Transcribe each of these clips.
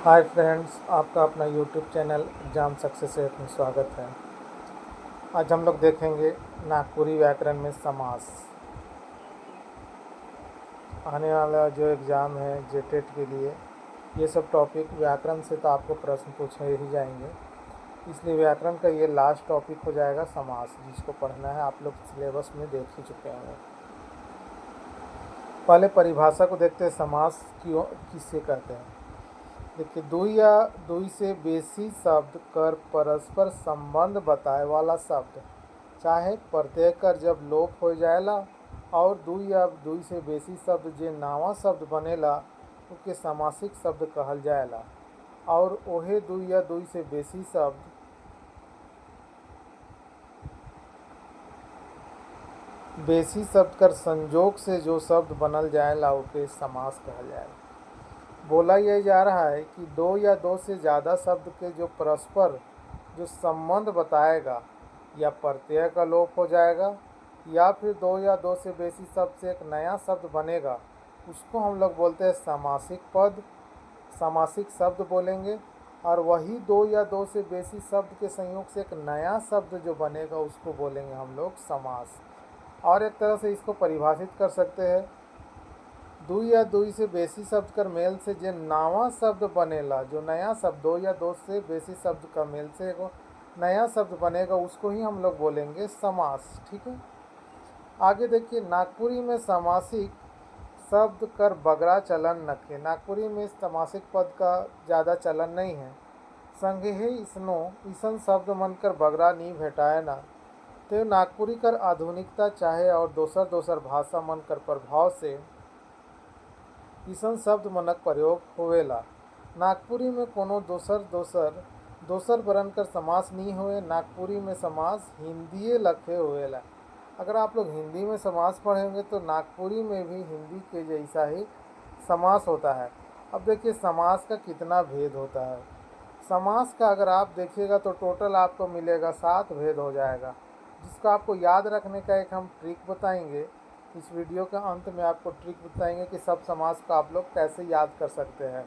Hi friends, आपका अपना YouTube channel exam success में स्वागत है। आज हम लोग देखेंगे नागपुरी व्याकरण में समास। आने वाला जो एग्ज़ाम है जेटेट के लिए ये सब टॉपिक व्याकरण से तो आपको प्रश्न पूछे ही जाएंगे, इसलिए व्याकरण का ये लास्ट टॉपिक हो जाएगा समास, जिसको पढ़ना है आप लोग सिलेबस में देख ही चुके होंगे। पहले परिभाषा को देखते हैं, समास क्यों किससे कहते हैं। देखिए, दुई या दुई से बेसी शब्द कर परस्पर संबंध बताए वाला शब्द, चाहे प्रत्यय कर जब लोप हो जाएला और दुई या दुई से बेसी शब्द जे नावा शब्द बनेला उके समासिक शब्द कहल जाएला। और ओहे दुई या दुई से बेसी शब्द कर संजोग से जो शब्द बनल जाएला उके समास कहल जाएला। बोला यह जा रहा है कि दो या दो से ज़्यादा शब्द के जो परस्पर जो संबंध बताएगा या प्रत्यय का लोप हो जाएगा या फिर दो या दो से बेसी शब्द से एक नया शब्द बनेगा, उसको हम लोग बोलते हैं समासिक पद, समासिक शब्द बोलेंगे। और वही दो या दो से बेसी शब्द के संयोग से एक नया शब्द जो बनेगा उसको बोलेंगे हम लोग समास। और एक तरह से इसको परिभाषित कर सकते हैं, दुई या दुई से बेसी शब्द कर मेल से जो नवा शब्द बनेला, जो नया शब्द दो या दो से बेसी शब्द का मेल से एगो नया शब्द बनेगा उसको ही हम लोग बोलेंगे समास। ठीक है, आगे देखिए, नागपुरी में समासिक शब्द कर बगरा चलन नखे। नागपुरी में समासिक पद का ज़्यादा चलन नहीं है। संगे ही इसनो ईसन शब्द मनकर बगरा नहीं भेटाए ना, तो नागपुरी कर आधुनिकता चाहे और दोसर दोसर भाषा मन कर प्रभाव से ईसन शब्द मनक प्रयोग होवेला। नागपुरी में कोनो दोसर वर्ण कर समास नहीं हुए। नागपुरी में समास हिंदी लखे हुएला। अगर आप लोग हिंदी में समास पढ़ेंगे तो नागपुरी में भी हिंदी के जैसा ही समास होता है। अब देखिए, समास का कितना भेद होता है। समास का अगर आप देखिएगा तो टोटल आपको मिलेगा 7 भेद हो जाएगा, जिसको आपको याद रखने का एक हम ट्रिक बताएंगे। इस वीडियो के अंत में आपको ट्रिक बताएंगे कि सब समास को आप लोग कैसे याद कर सकते हैं।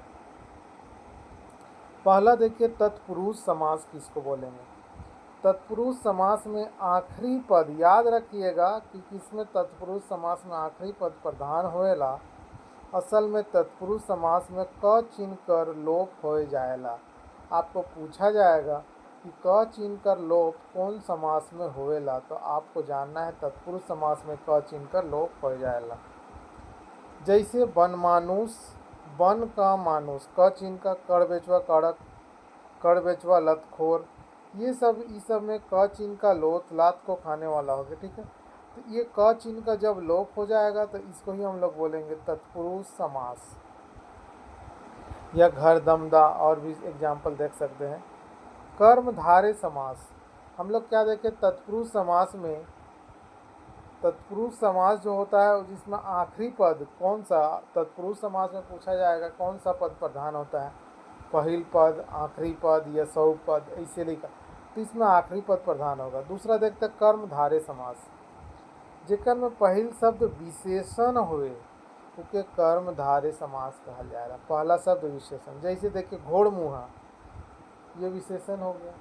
पहला देखिए, तत्पुरुष समास किसको बोलेंगे। तत्पुरुष समास में आखिरी पद, याद रखिएगा कि किसमें तत्पुरुष समास में आखिरी पद प्रधान होएला। असल में तत्पुरुष समास में क चिन्ह कर लोप हो जाएला। आपको पूछा जाएगा कि क चिन्ह कर लोप कौन समास में होएला, तो आपको जानना है तत्पुरुष समास में क चिन्ह कर लोप हो जाएला। जैसे बन मानुष, बन का मानुष, क चिन्ह का कड़ बेचवा कड़क, कड़ बेचवा लतखोर, ये सब में क चिन्ह का लोप लात को खाने वाला हो गया। ठीक है, तो ये क चिन्ह का जब लोप हो जाएगा तो इसको ही हम लोग बोलेंगे तत्पुरुष समास। या घर दमदा और भी एग्जाम्पल देख सकते हैं। कर्मधारय समास, हम लोग क्या देखें, तत्पुरुष समास में तत्पुरुष समास जो होता है जिसमें आखिरी पद कौन सा, तत्पुरुष समास में पूछा जाएगा कौन सा पद प्रधान होता है, पहिल पद, आखिरी पद या सौ पद, ऐसे लिखा, तो इसमें आखिरी पद प्रधान होगा। दूसरा देखते हैं कर्मधारय समास, जेकर में पहिल शब्द विशेषण हुए उके कर्मधारय समास कहल जाएगा। पहला शब्द विशेषण, जैसे देखिए घोड़ मुहा, ये विशेषण हो गया।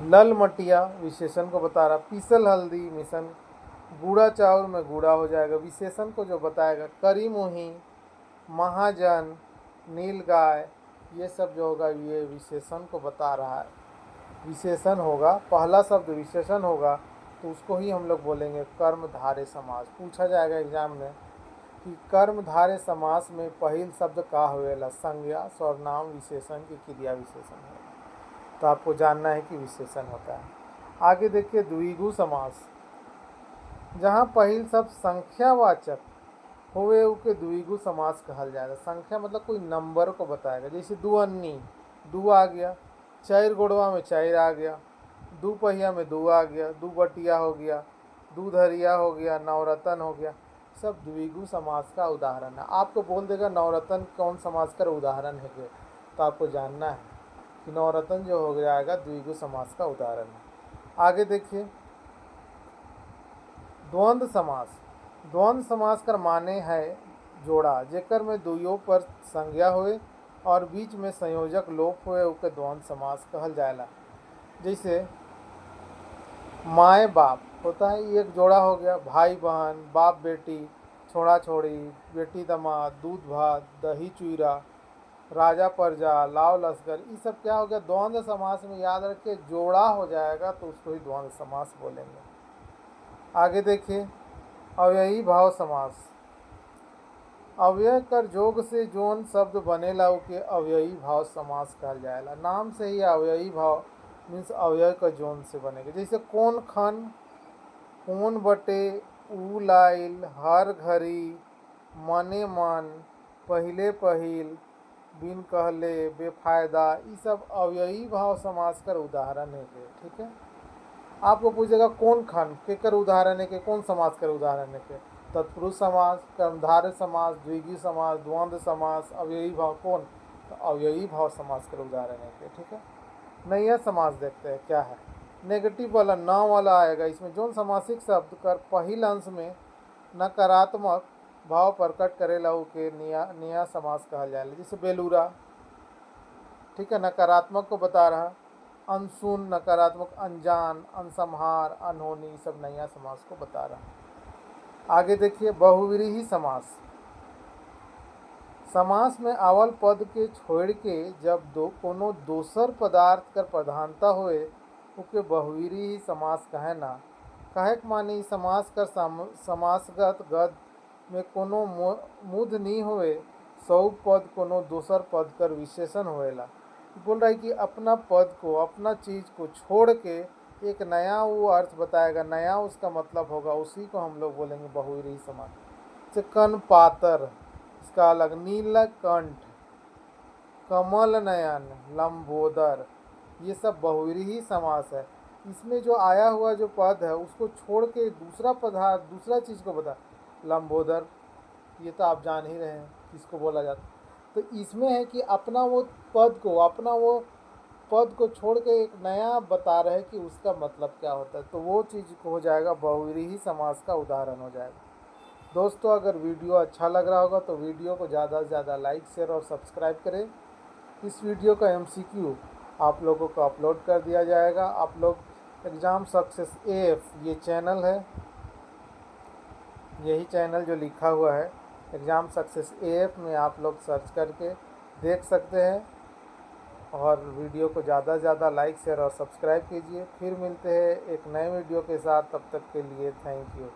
लल मटिया विशेषण को बता रहा। पीसल हल्दी मिशन, गूड़ा चावल में गूड़ा हो जाएगा, विशेषण को जो बताएगा। करी मुही, महाजन, नील गाय, ये सब जो होगा ये विशेषण को बता रहा है, विशेषण होगा। पहला शब्द विशेषण होगा तो उसको ही हम लोग बोलेंगे कर्मधारय समास। पूछा जाएगा एग्जाम में कि कर्मधारय समास में पहिल शब्द का होएला, संज्ञा, सर्वनाम, विशेषण की क्रिया विशेषण है, तो आपको जानना है कि विशेषण होता है। आगे देखिए, द्विगु समास, जहाँ पहिल शब्द संख्यावाचक होवे उके द्विगु समास कहल जाएगा। संख्या मतलब कोई नंबर को बताएगा, जैसे दू अन्नी, दू आ गया, चार गोड़वा में चार आ गया, दू पहिया में दू आ गया, दू बटिया हो गया, दू धरिया हो गया, नवरत्न हो गया, सब द्विगु समास का उदाहरण है। आपको बोल देगा नवरत्न कौन समास का उदाहरण है, तो आपको जानना है कि नवरत्न जो हो जाएगा द्विगु समास का उदाहरण है। आगे देखिए, द्वंद्व समास। द्वंद्व समास कर माने है जोड़ा, जेकर में दुइयों पर संज्ञा होए और बीच में संयोजक लोप हुए ओके द्वंद्व समास कहल जाएला। जैसे माए बाप होता है, ये एक जोड़ा हो गया, भाई बहन, बाप बेटी, छोड़ा छोड़ी, बेटी दामाद, दूध भात, दही चूरा, राजा प्रजा, लाव लश्कर, ये सब क्या हो गया, द्वंद्व समास में। याद रखिए जोड़ा हो जाएगा तो उसको ही द्वंद्व समास बोलेंगे। आगे देखिए अव्ययी भाव समास। अव्यय कर जोग से जोन शब्द बनेला ओके अव्ययी भाव समास कहल जाएला। नाम से ही अव्ययी भाव मीन्स अव्यय का जोन से बनेगा। जैसे कौन खन, कौन बटे, ऊ लाइल, हर घड़ी, मने मन, पहिले पहिल, बिन कहले, बेफायदा, ये सब अव्ययी भाव समास कर उदाहरण है के। ठीक है, आपको पूछेगा कौन खन के कर उदाहरण है के, कौन समास कर उदाहरण है के, तत्पुरुष समास, कर्मधारय समास, द्विगु समास, द्वंद्व समास, अव्ययी भाव कौन, तो अव्ययी भाव समास कर उदाहरण है के। ठीक है, नैया समास देखते हैं क्या है। नेगेटिव वाला न वाला आएगा, इसमें जो समासिक शब्द कर पहिल अंश में नकारात्मक भाव प्रकट करेला के नया समास कहा जाएगा। जैसे बेलूरा, ठीक है, नकारात्मक को बता रहा, अनसुन नकारात्मक, अनजान, अनसंहार, अनहोनी, सब नया समास को बता रहा। आगे देखिए बहुव्रीहि समास। समास में आवल पद के छोड़ के जब कोनो दोसर पदार्थ कर प्रधानता होए ओके बहुव्रीहि समास कहे ना। कहे के मानी समास कर समासगत गद में कोनो मुद नहीं होए, सौ पद कोनो दोसर पद कर विशेषण होएला। बोल रहा है कि अपना पद को, अपना चीज को छोड़ के एक नया वो अर्थ बताएगा, नया उसका मतलब होगा, उसी को हम लोग बोलेंगे बहुव्रीहि समास। जैसे कन पातर, इसका अलग, नीलकंठ, कमल नयन, लंबोदर, ये सब बहुव्रीहि समास है। इसमें जो आया हुआ जो पद है उसको छोड़ के दूसरा पदार्थ, दूसरा चीज को बता। लंबोदर, ये तो आप जान ही रहे हैं किसको बोला जाता। तो इसमें है कि अपना वो पद को, अपना वो पद को छोड़ के एक नया बता रहे कि उसका मतलब क्या होता है, तो वो चीज हो जाएगा बहुव्रीहि समास का उदाहरण हो जाएगा। दोस्तों अगर वीडियो अच्छा लग रहा होगा तो वीडियो को ज़्यादा से ज़्यादा लाइक, शेयर और सब्सक्राइब करें। इस वीडियो का MCQ आप लोगों को अपलोड कर दिया जाएगा। आप लोग एग्ज़ाम सक्सेस AF ये चैनल है, यही चैनल जो लिखा हुआ है एग्ज़ाम सक्सेस AF में आप लोग सर्च करके देख सकते हैं। और वीडियो को ज़्यादा से ज़्यादा लाइक, शेयर और सब्सक्राइब कीजिए। फिर मिलते हैं एक नए वीडियो के साथ, तब तक के लिए थैंक यू।